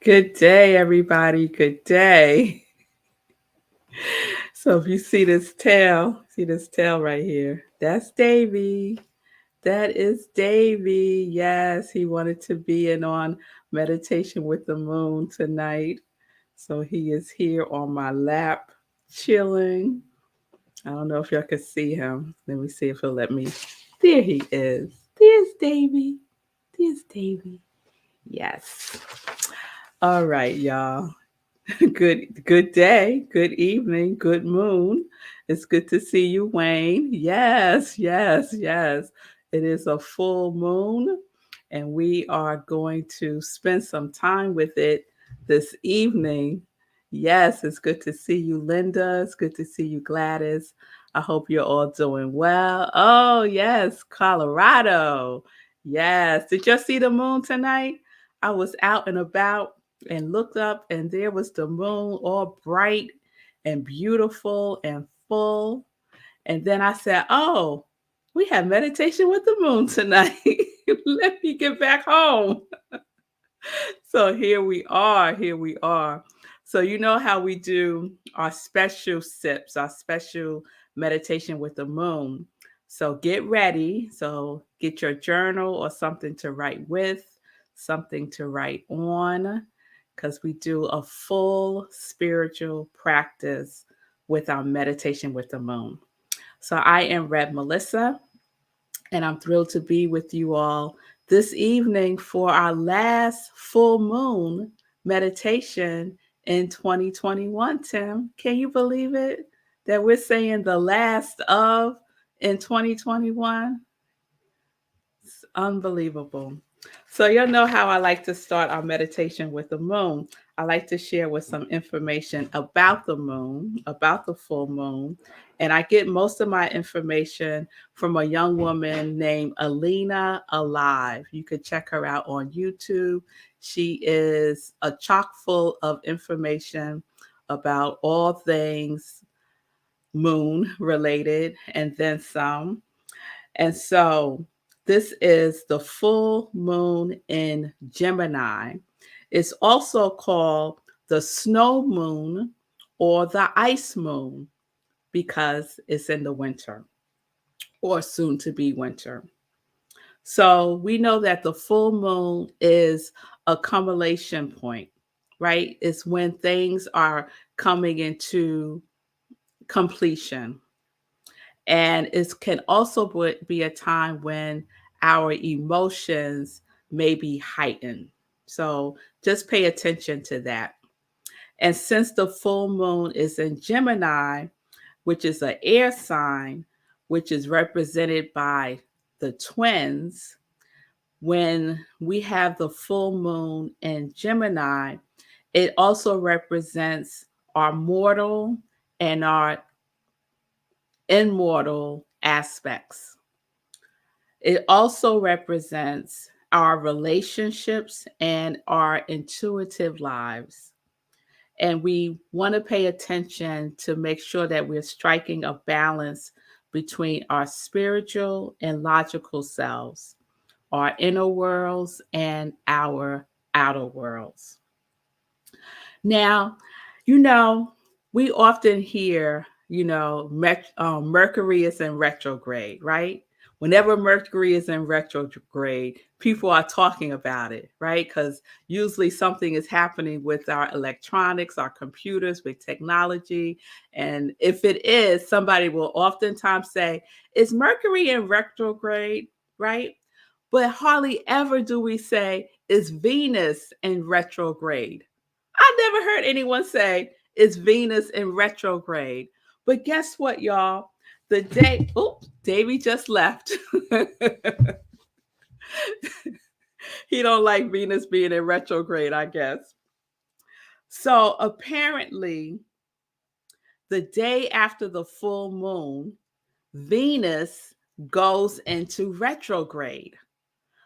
Good day, everybody. Good day. So if you see this tail right here, that's Davy. That is Davy. Yes, he wanted to be in on meditation with the moon tonight. So he is here on my lap, chilling. I don't know if y'all can see him. Let me see if he'll let me. There he is. There's Davy. There's Davy. Yes. All right, y'all. Good day, good evening, good moon. It's good to see you, Wayne. Yes, yes, yes. It is a full moon, and we are going to spend some time with it this evening. Yes, it's good to see you, Linda. It's good to see you, Gladys. I hope you're all doing well. Oh, yes, Colorado. Yes. Did you see the moon tonight? I was out and about and looked up, and there was the moon all bright and beautiful and full. And then I said, oh, we have meditation with the moon tonight. Let me get back home. So here we are. Here we are. So, you know how we do our special sips, our special meditation with the moon. So, get ready. So, get your journal or something to write with, something to write on, because we do a full spiritual practice with our meditation with the moon. So, I am Red Melissa, and I'm thrilled to be with you all this evening for our last full moon meditation in 2021. Tim, can you believe it that we're saying the last of in 2021? It's unbelievable. So, you'll know how I like to start our meditation with the moon. I like to share with some information about the moon, about the full moon. And I get most of my information from a young woman named Alina Alive. You could check her out on YouTube. She is a chock full of information about all things moon related and then some. And so this is the full moon in Gemini. It's also called the snow moon or the ice moon because it's in the winter or soon to be winter. So we know that the full moon is a accumulation point, right? It's when things are coming into completion. And it can also be a time when our emotions may be heightened. So just pay attention to that. And since the full moon is in Gemini, which is an air sign, which is represented by the twins, when we have the full moon in Gemini, it also represents our mortal and our immortal aspects. It also represents our relationships and our intuitive lives. And we want to pay attention to make sure that we're striking a balance between our spiritual and logical selves, our inner worlds and our outer worlds. Now, you know, we often hear, Mercury is in retrograde, right? Whenever Mercury is in retrograde, people are talking about it, right? Because usually something is happening with our electronics, our computers, with technology. And if it is, somebody will oftentimes say, is Mercury in retrograde, right? But hardly ever do we say, is Venus in retrograde? I never heard anyone say it's Venus in retrograde. But guess what, y'all? The day, oops, Davy just left. He don't like Venus being in retrograde, I guess. So apparently, the day after the full moon, Venus goes into retrograde.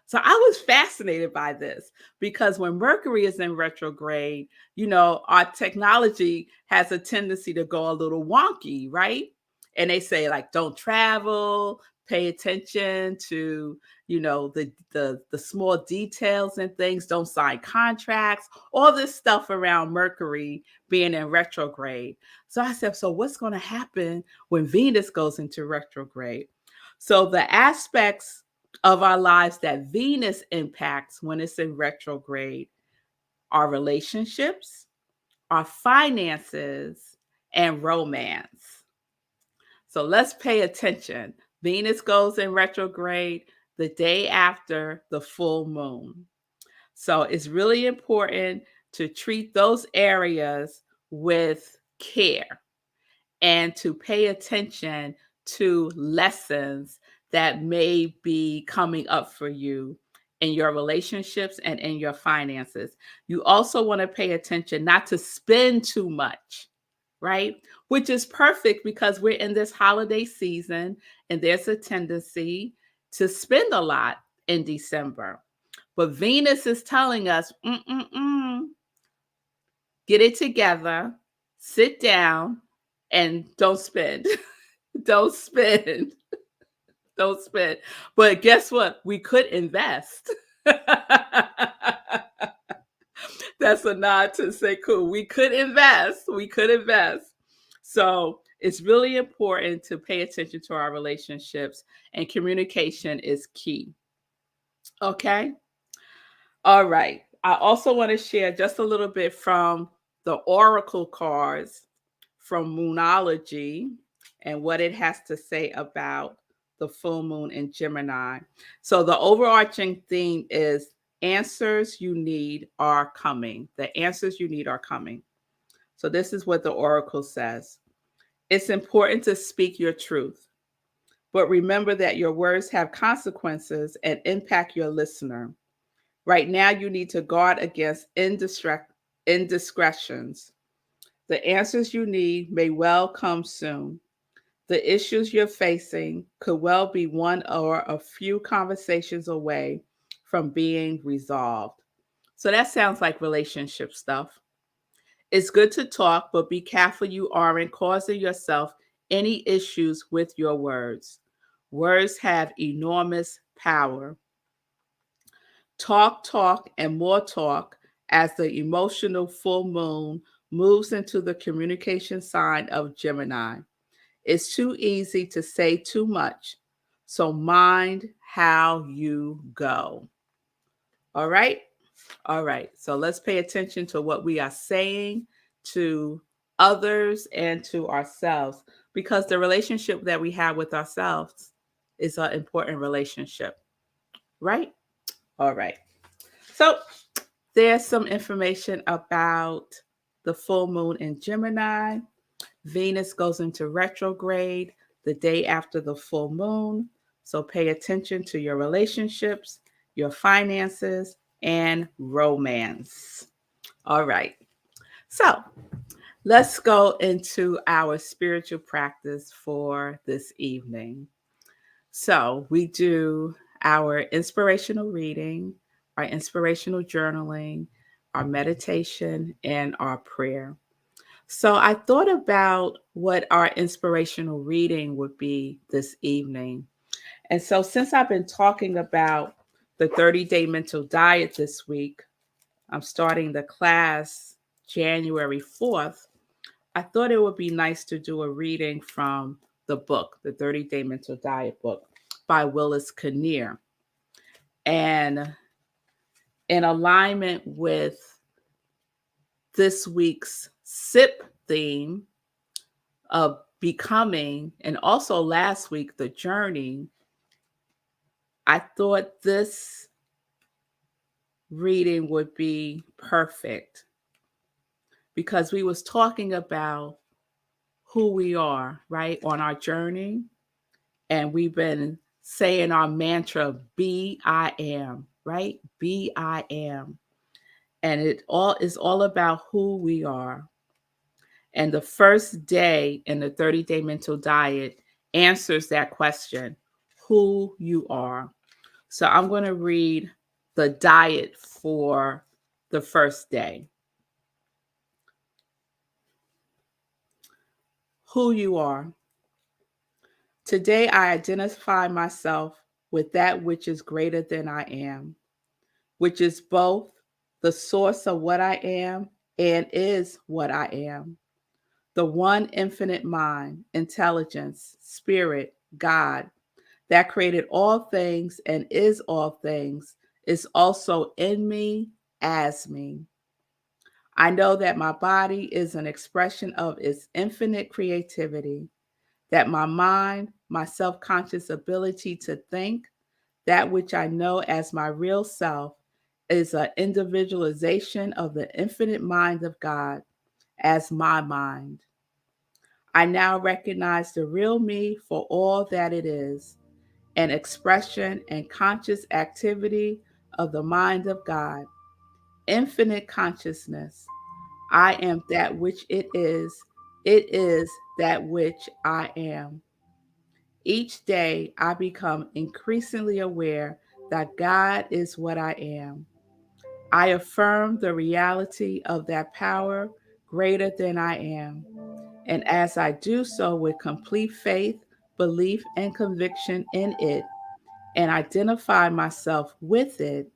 So I was fascinated by this because when Mercury is in retrograde, our technology has a tendency to go a little wonky, right? And they say, like, don't travel, Pay attention to, the small details and things. Don't sign contracts, all this stuff around Mercury being in retrograde. So I said, so what's going to happen when Venus goes into retrograde? So the aspects of our lives that Venus impacts when it's in retrograde: our relationships, our finances, and romance. So let's pay attention. Venus goes in retrograde the day after the full moon. So it's really important to treat those areas with care and to pay attention to lessons that may be coming up for you in your relationships and in your finances. You also want to pay attention not to spend too much, right? Which is perfect because we're in this holiday season and there's a tendency to spend a lot in December. But Venus is telling us, get it together, sit down, and don't spend. Don't spend. Don't spend. But guess what? We could invest. That's a nod to say, cool, we could invest. We could invest. So it's really important to pay attention to our relationships, and communication is key. Okay. All right. I also want to share just a little bit from the oracle cards from Moonology and what it has to say about the full moon in Gemini. So the overarching theme is answers you need are coming. The answers you need are coming. So this is what the oracle says. It's important to speak your truth, but remember that your words have consequences and impact your listener. Right now, you need to guard against indiscretions. The answers you need may well come soon. The issues you're facing could well be one or a few conversations away from being resolved. So that sounds like relationship stuff. It's good to talk, but be careful you aren't causing yourself any issues with your words. Words have enormous power. Talk, and more talk as the emotional full moon moves into the communication sign of Gemini. It's too easy to say too much, so mind how you go. All right? All right. So let's pay attention to what we are saying to others and to ourselves, because the relationship that we have with ourselves is an important relationship, right? All right. So there's some information about the full moon in Gemini. Venus goes into retrograde the day after the full moon. So pay attention to your relationships, your finances, and romance. All right. So let's go into our spiritual practice for this evening. So we do our inspirational reading, our inspirational journaling, our meditation, and our prayer. So I thought about what our inspirational reading would be this evening. And so since I've been talking about the 30-day mental diet this week, I'm starting the class January 4th. I thought it would be nice to do a reading from the book, the 30-day mental diet book by Willis Kinnear. And in alignment with this week's SIP theme of becoming, and also last week, the journey, I thought this reading would be perfect because we was talking about who we are, right, on our journey. And we've been saying our mantra, be, I am, right? Be, I am. And it all is all about who we are. And the first day in the 30-day mental diet answers that question, who you are. So I'm going to read the diet for the first day. Who you are. Today I identify myself with that which is greater than I am, which is both the source of what I am and is what I am. The one infinite mind, intelligence, spirit, God, that created all things and is all things, is also in me as me. I know that my body is an expression of its infinite creativity, that my mind, my self conscious ability to think, that which I know as my real self, is an individualization of the infinite mind of God as my mind. I now recognize the real me for all that it is, an expression and conscious activity of the mind of God, infinite consciousness. I am that which it is that which I am. Each day, I become increasingly aware that God is what I am. I affirm the reality of that power greater than I am. And as I do so with complete faith, belief, and conviction in it, and identify myself with it,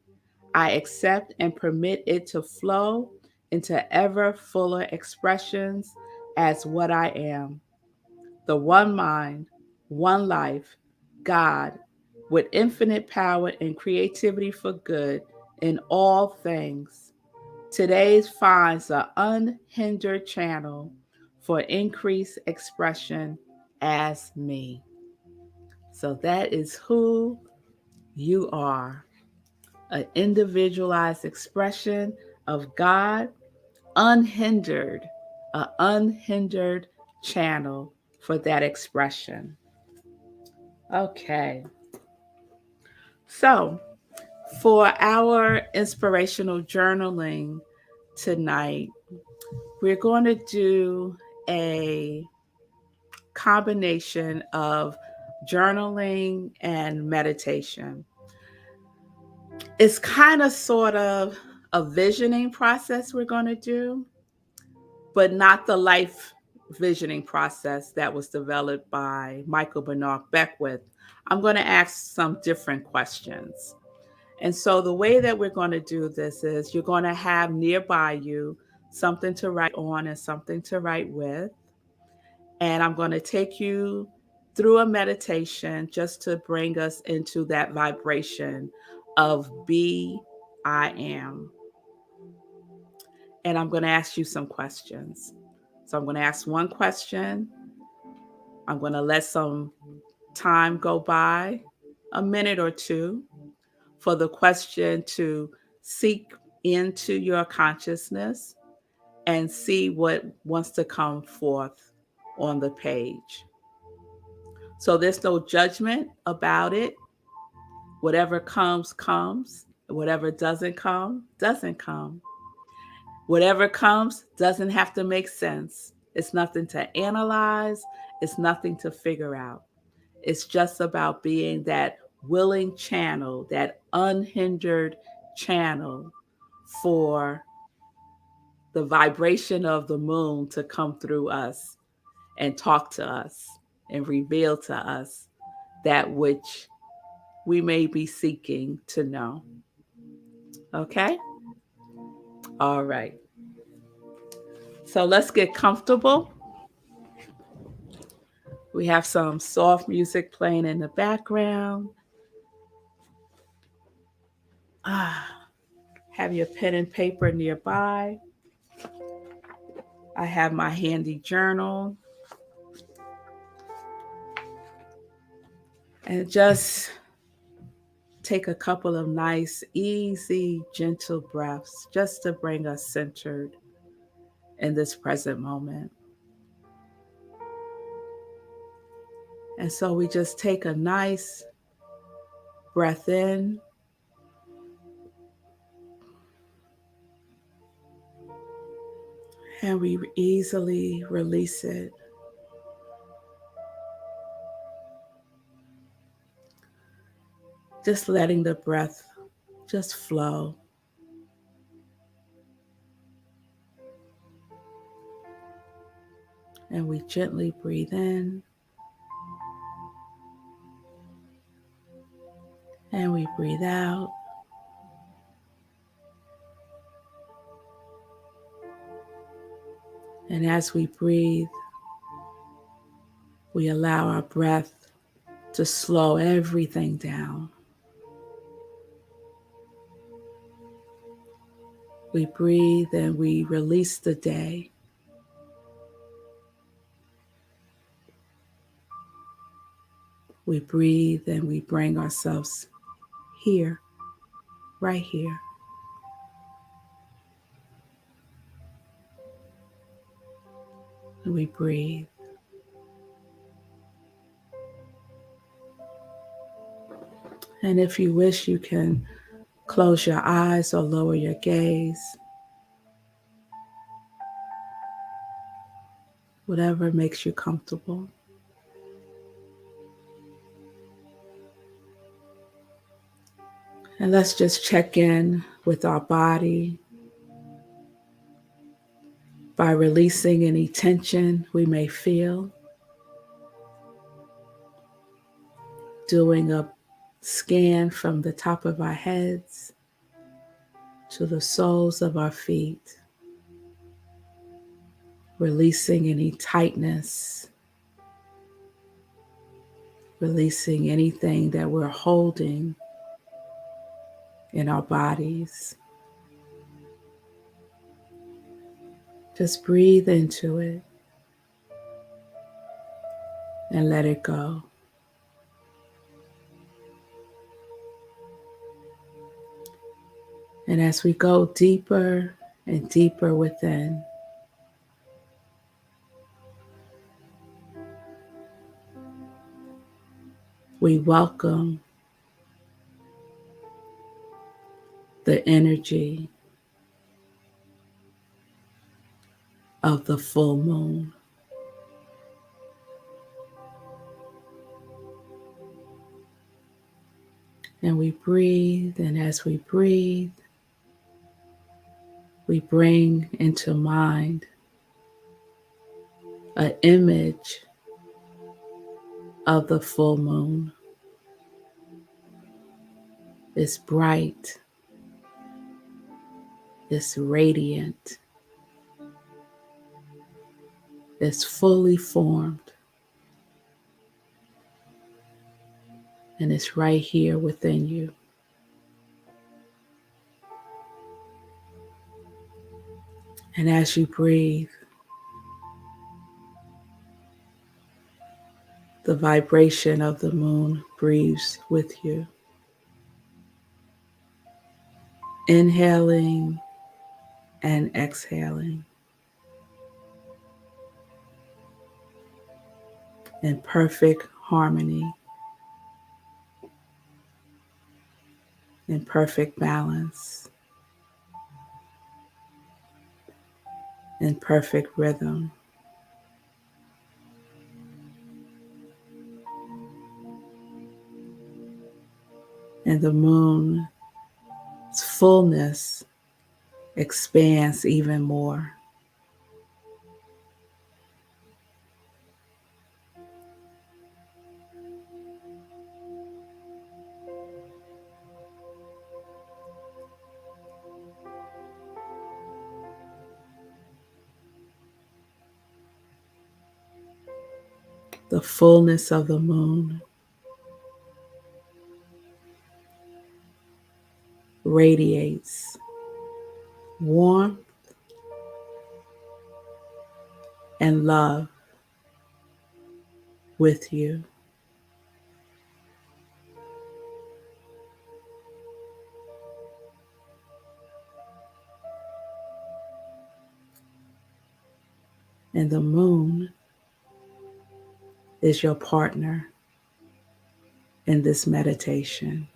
I accept and permit it to flow into ever fuller expressions as what I am, the one mind, one life, God, with infinite power and creativity for good in all things. Today finds an unhindered channel for increased expression as me. So that is who you are, an individualized expression of God, unhindered, an unhindered channel for that expression. Okay, so for our inspirational journaling tonight, we're going to do a combination of journaling and meditation. It's kind of sort of a visioning process we're going to do, but not the life visioning process that was developed by Michael Bernard Beckwith. I'm going to ask some different questions. And so the way that we're going to do this is you're going to have nearby you something to write on and something to write with. And I'm going to take you through a meditation just to bring us into that vibration of be, I am. And I'm going to ask you some questions. So I'm going to ask one question. I'm going to let some time go by, a minute or two, for the question to seek into your consciousness and see what wants to come forth on the page. So there's no judgment about it. Whatever comes, comes. Whatever doesn't come, doesn't come. Whatever comes doesn't have to make sense. It's nothing to analyze, it's nothing to figure out. It's just about being that willing channel, that unhindered channel for the vibration of the moon to come through us and talk to us and reveal to us that which we may be seeking to know. Okay? All right. So let's get comfortable. We have some soft music playing in the background. Ah, have your pen and paper nearby. I have my handy journal. And just take a couple of nice, easy, gentle breaths just to bring us centered in this present moment. And so we just take a nice breath in and we easily release it. Just letting the breath just flow. And we gently breathe in we breathe out. And as we breathe, we allow our breath to slow everything down. We breathe and we release the day. We breathe and we bring ourselves here, right here. And we breathe. And if you wish, you can close your eyes or lower your gaze. Whatever makes you comfortable. And let's just check in with our body by releasing any tension we may feel. Doing a scan from the top of our heads to the soles of our feet. Releasing any tightness. Releasing anything that we're holding in our bodies. Just breathe into it and let it go. And as we go deeper and deeper within, we welcome the energy of the full moon. And we breathe, and as we breathe, we bring into mind an image of the full moon. It's bright, it's radiant, it's fully formed, and it's right here within you. And as you breathe, the vibration of the moon breathes with you. Inhaling and exhaling in perfect harmony, in perfect balance, in perfect rhythm. And the moon's fullness expands even more. The fullness of the moon radiates warmth and love with you. And the moon is your partner in this meditation.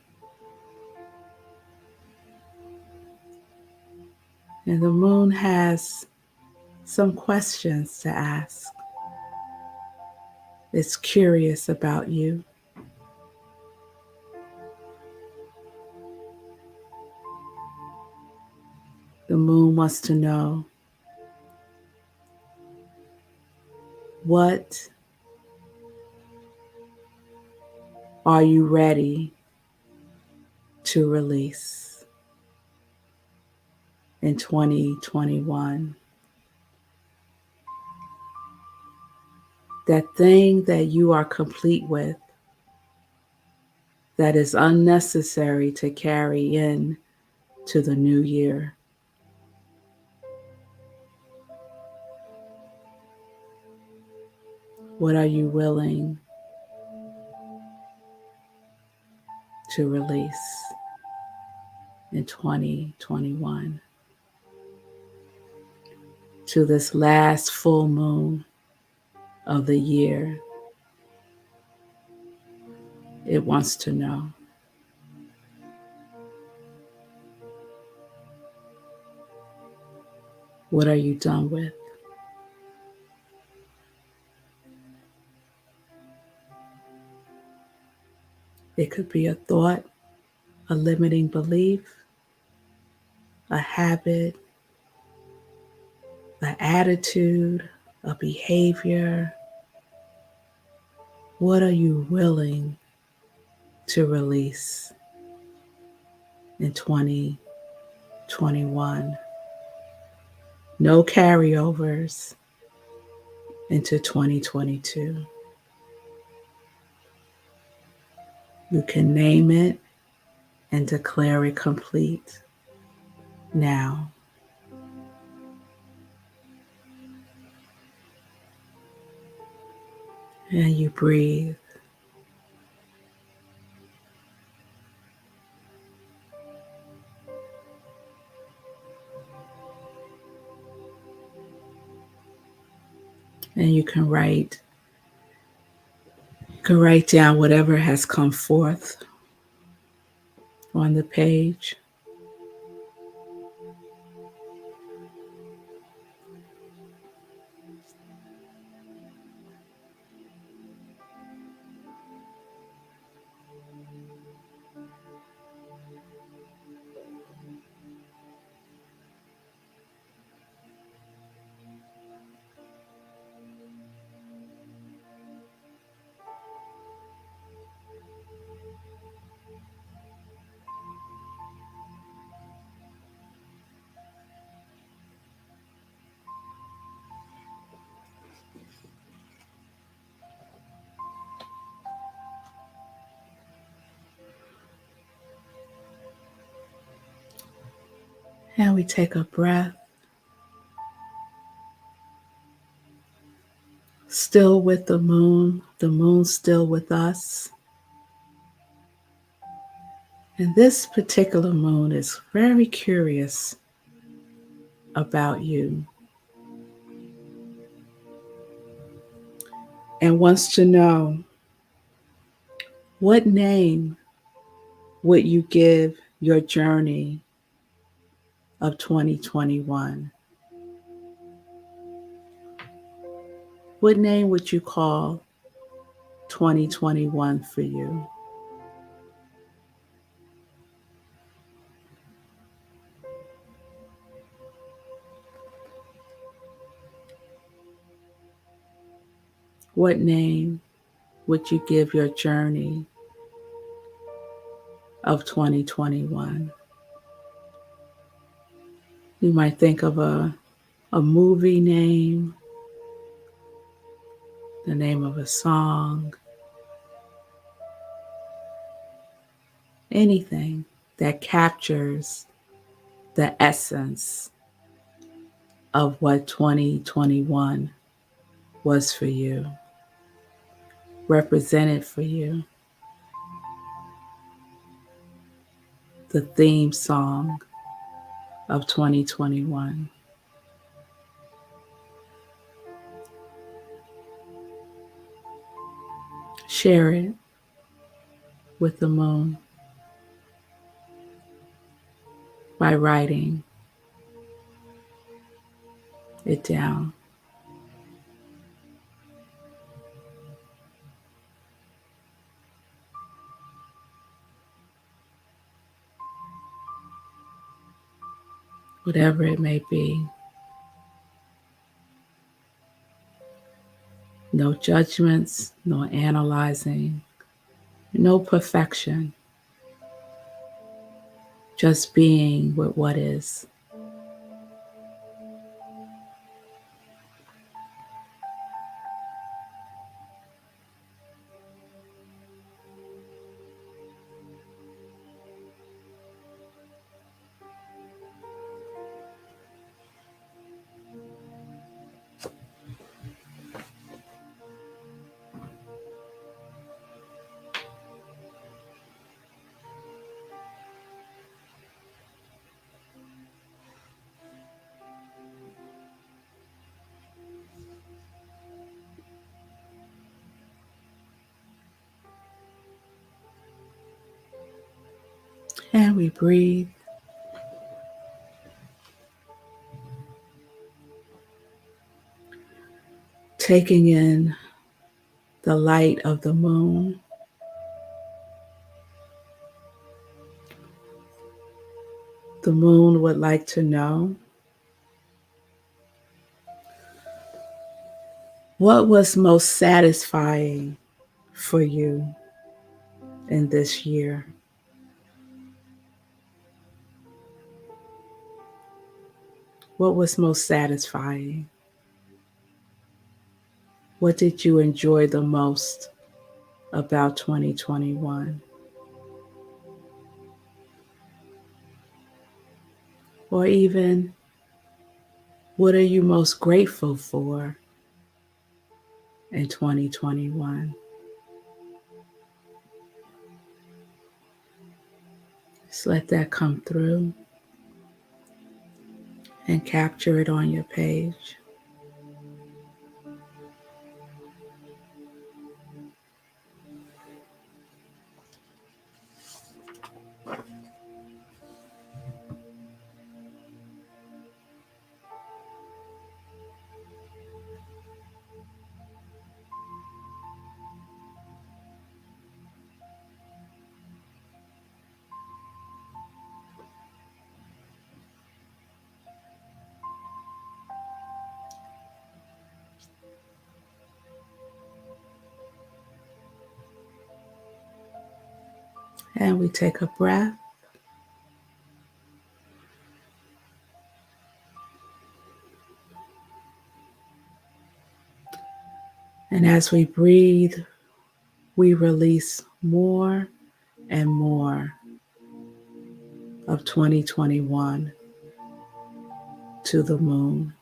And the moon has some questions to ask. It's curious about you. The moon wants to know, what are you ready to release in 2021. That thing that you are complete with, that is unnecessary to carry in to the new year. What are you willing to release in 2021? To this last full moon of the year, it wants to know. What are you done with? It could be a thought, a limiting belief, a habit, an attitude, a behavior. What are you willing to release in 2021? No carryovers into 2022. You can name it and declare it complete now. And you breathe. And you can write down whatever has come forth on the page. And we take a breath, still with the moon still with us. And this particular moon is very curious about you and wants to know, what name would you give your journey of 2021? What name would you call 2021 for you? What name would you give your journey of 2021? You might think of a movie name, the name of a song, anything that captures the essence of what 2021 was for you, represented for you. The theme song of 2021. Share it with the moon by writing it down. Whatever it may be. No judgments, no analyzing, no perfection. just being with what is. And we breathe, taking in the light of the moon. The moon would like to know, what was most satisfying for you in this year? What was most satisfying? What did you enjoy the most about 2021? Or even, what are you most grateful for in 2021? Just let that come through and capture it on your page. And we take a breath. And as we breathe, we release more and more of 2021 to the moon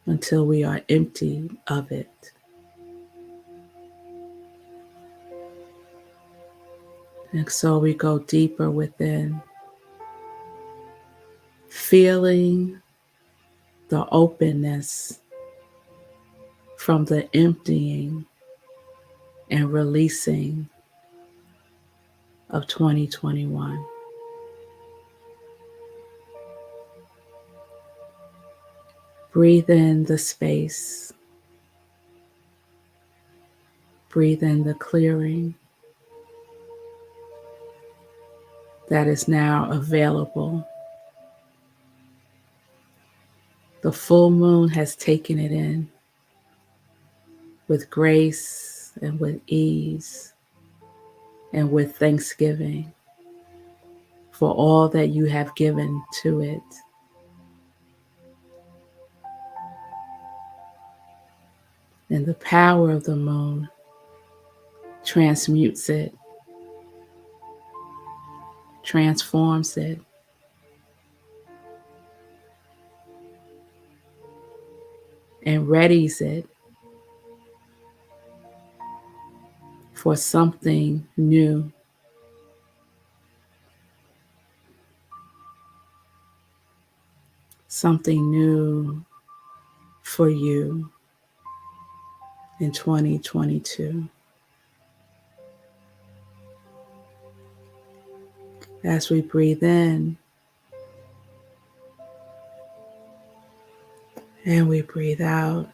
until we are empty of it. And so we go deeper within, feeling the openness from the emptying and releasing of 2021. Breathe in the space. Breathe in the clearing that is now available. The full moon has taken it in with grace and with ease and with thanksgiving for all that you have given to it. And the power of the moon transmutes it, transforms it, and readies it for something new. Something new for you in 2022. As we breathe in and we breathe out,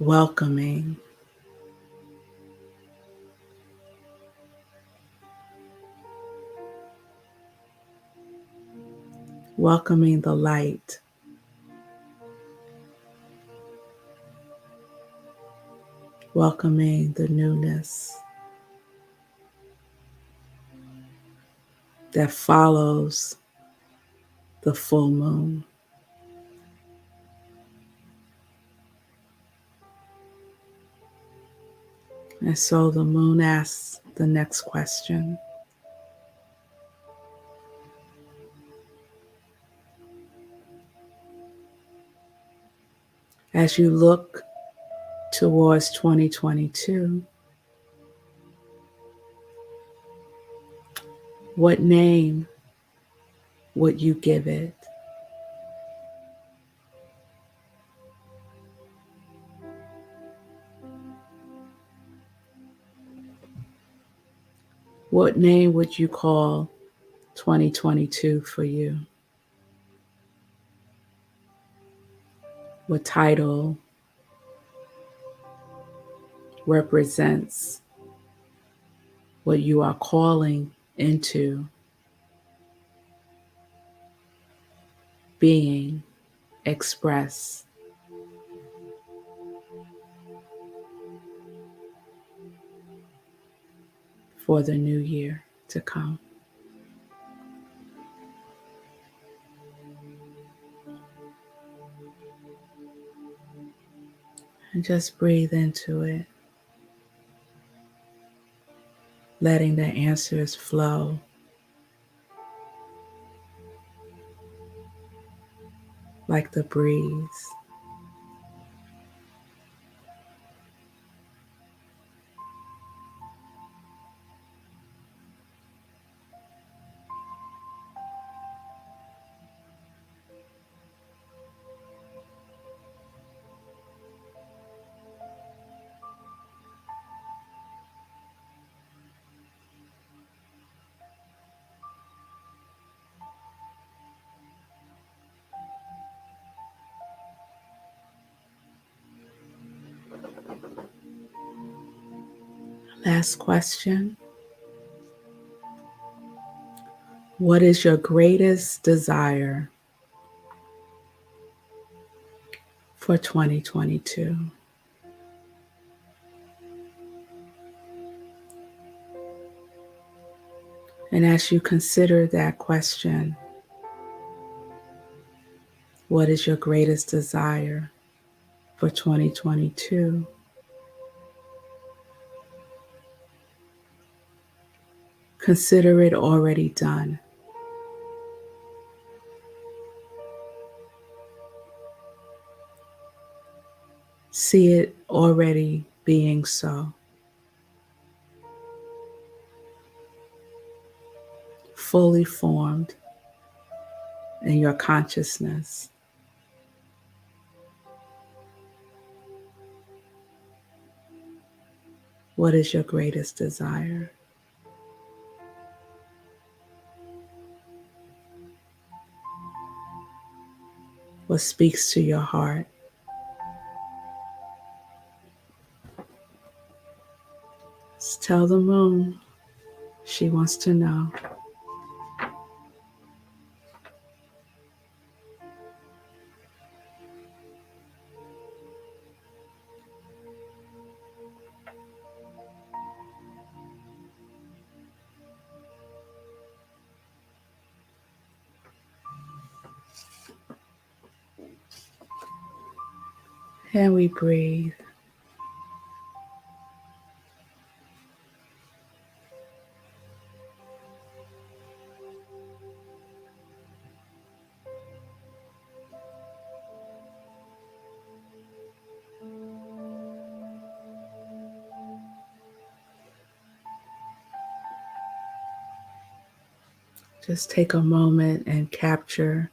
welcoming, welcoming the light, welcoming the newness that follows the full moon. And so the moon asks the next question. As you look towards 2022, what name would you give it? What name would you call 2022 for you? What title represents what you are calling into being expressed for the new year to come? And just breathe into it, letting the answers flow like the breeze. Last question. What is your greatest desire for 2022? And as you consider that question, what is your greatest desire for 2022? Consider it already done. See it already being so. Fully formed in your consciousness. What is your greatest desire? What speaks to your heart? Just tell the moon. She wants to know. And we breathe. Just take a moment and capture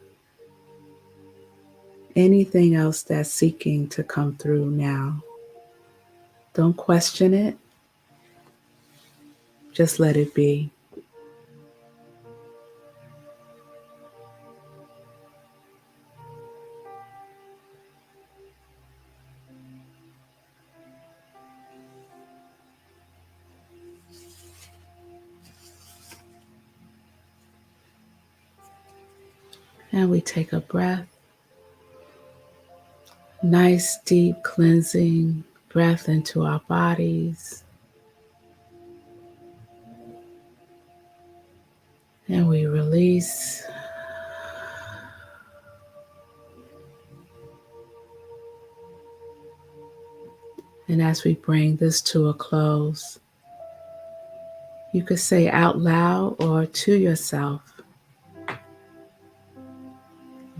anything else that's seeking to come through now. Don't question it. Just let it be. And we take a breath. Nice, deep, cleansing breath into our bodies. And we release. And as we bring this to a close, you could say out loud or to yourself,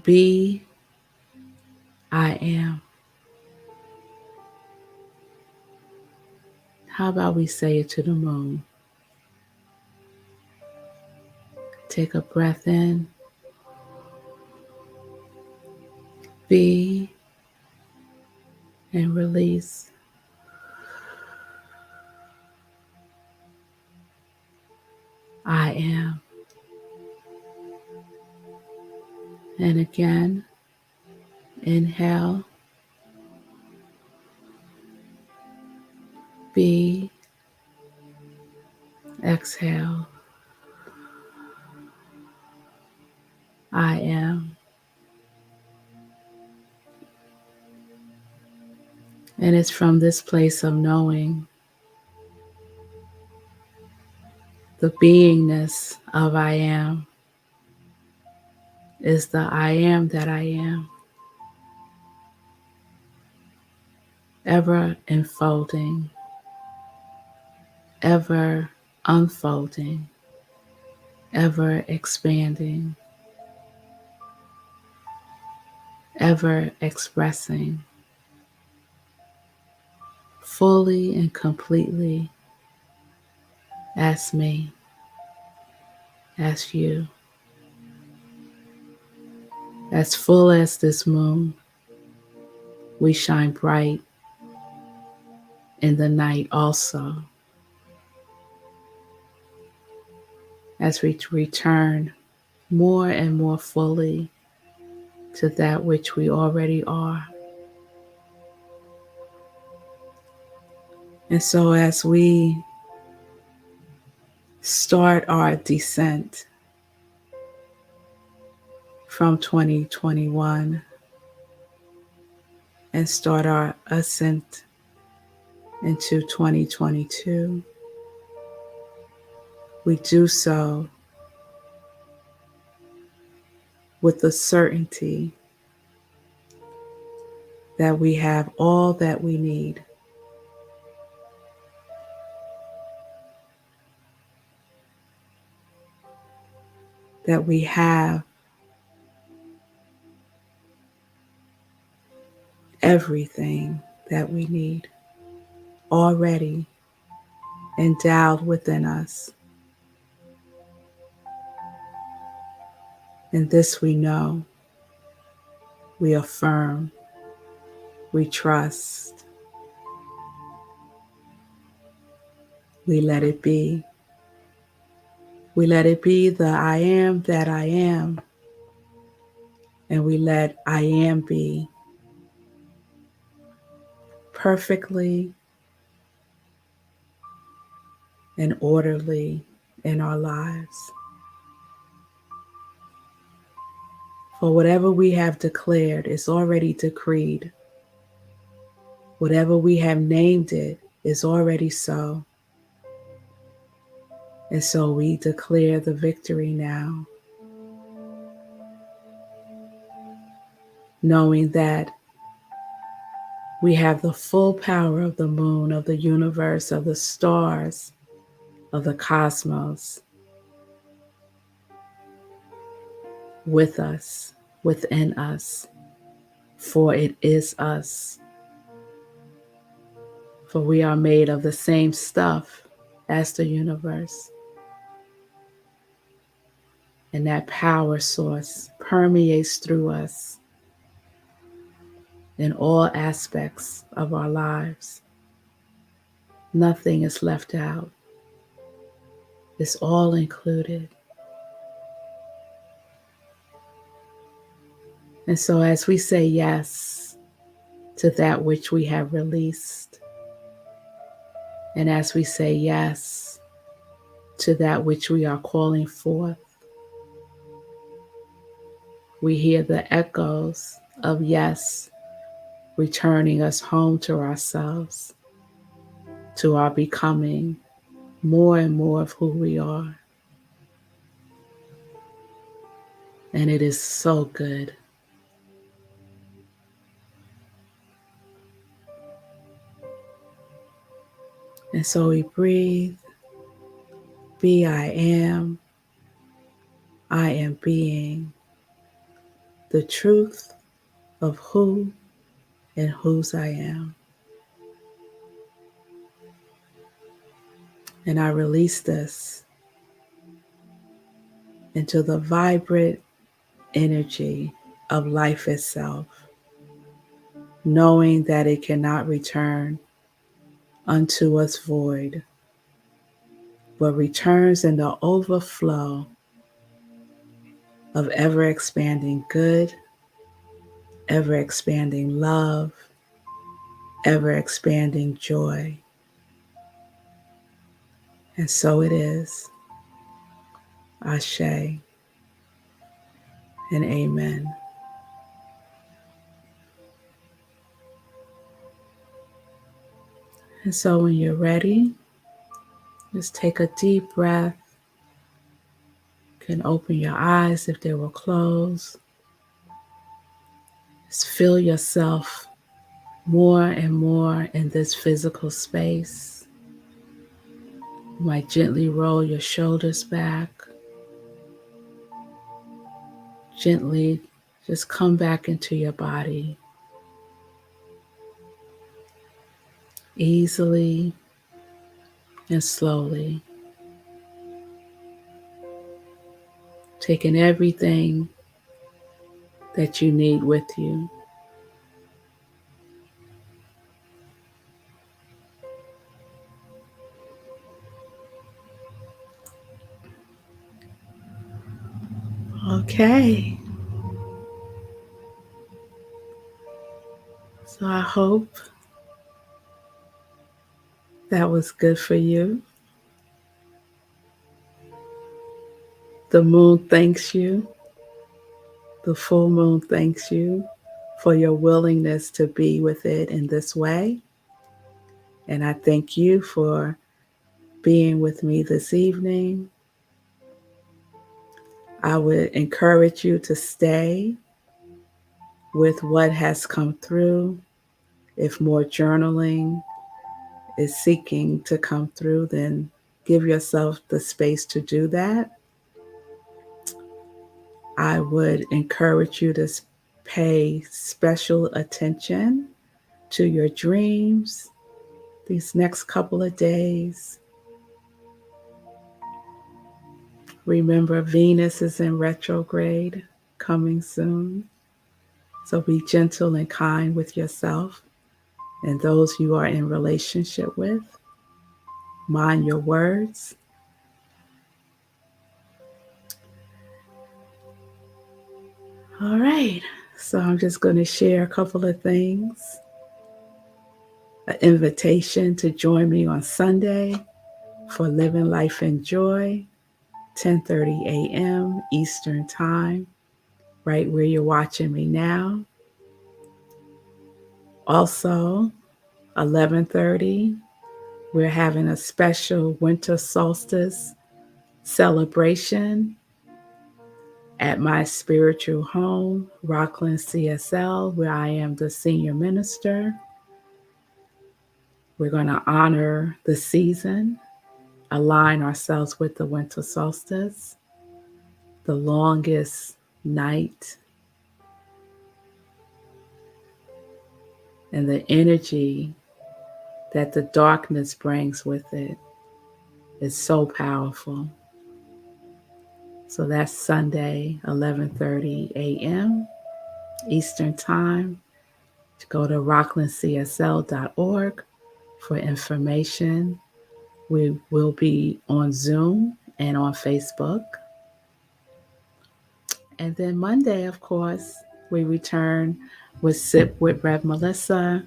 be, I am. How about we say it to the moon? Take a breath in. Be and release. I am. And again, inhale. Be. Exhale. I am. And it's from this place of knowing the beingness of I am is the I am that I am, ever enfolding, ever unfolding, ever expanding, ever expressing, fully and completely as me, as you, as full as this moon. We shine bright in the night also, as we return more and more fully to that which we already are. And so as we start our descent from 2021 and start our ascent into 2022, we do so with the certainty that we have all that we need. That we have everything that we need already endowed within us. And this we know, we affirm, we trust, we let it be. We let it be the I am that I am, and we let I am be perfectly and orderly in our lives. For whatever we have declared is already decreed. Whatever we have named it is already so. And so we declare the victory now, knowing that we have the full power of the moon, of the universe, of the stars, of the cosmos with us, within us, for it is us. For we are made of the same stuff as the universe. And that power source permeates through us in all aspects of our lives. Nothing is left out. It's all included. And so as we say yes to that which we have released, and as we say yes to that which we are calling forth, We hear the echoes of yes returning us home to ourselves, to our becoming more and more of who we are. And it is so good. And so we breathe, be I am being the truth of who and whose I am. And I release this into the vibrant energy of life itself, knowing that it cannot return unto us void, but returns in the overflow of ever expanding good, ever expanding love, ever expanding joy. And so it is. Ashe and amen. And so when you're ready, just take a deep breath. You can open your eyes if they were closed. Just feel yourself more and more in this physical space. You might gently roll your shoulders back. Gently just come back into your body. Easily and slowly. Taking everything that you need with you. Okay. So I hope that was good for you. The moon thanks you. The full moon thanks you for your willingness to be with it in this way. And I thank you for being with me this evening. I would encourage you to stay with what has come through. If more journaling is seeking to come through, then give yourself the space to do that. I would encourage you to pay special attention to your dreams these next couple of days. Remember, Venus is in retrograde coming soon. So be gentle and kind with yourself and those you are in relationship with. Mind your words. All right. So I'm just going to share a couple of things. An invitation to join me on Sunday for Living Life in Joy, 10:30 a.m. Eastern Time, right where you're watching me now. Also, 11:30, we're having a special winter solstice celebration at my spiritual home, Rockland CSL, where I am the senior minister. We're going to honor the season, align ourselves with the winter solstice, the longest night, and the energy that the darkness brings with it is so powerful. So that's Sunday, 11:30 a.m. Eastern Time. Go to rocklandcsl.org for information. We will be on Zoom and on Facebook. And then Monday, of course, we return with Sip with Rev Melissa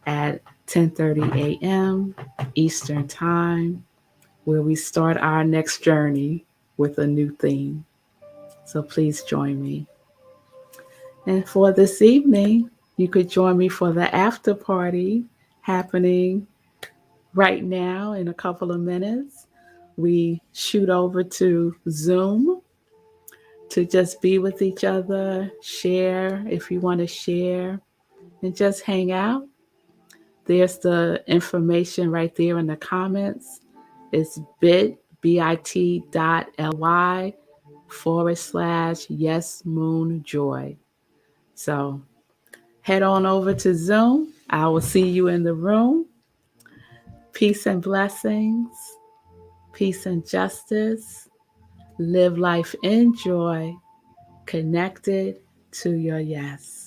at 10:30 a.m. Eastern Time, where we start our next journey with a new theme. So please join me. And for this evening, you could join me for the after party happening right now in a couple of minutes. We shoot over to Zoom to just be with each other, share if you want to share, and just hang out. There's the information right there in the comments. It's bit.ly/yes moon joy. So head on over to Zoom. I will see you in the room. Peace and blessings, peace and justice. Live life in joy, connected to your yes.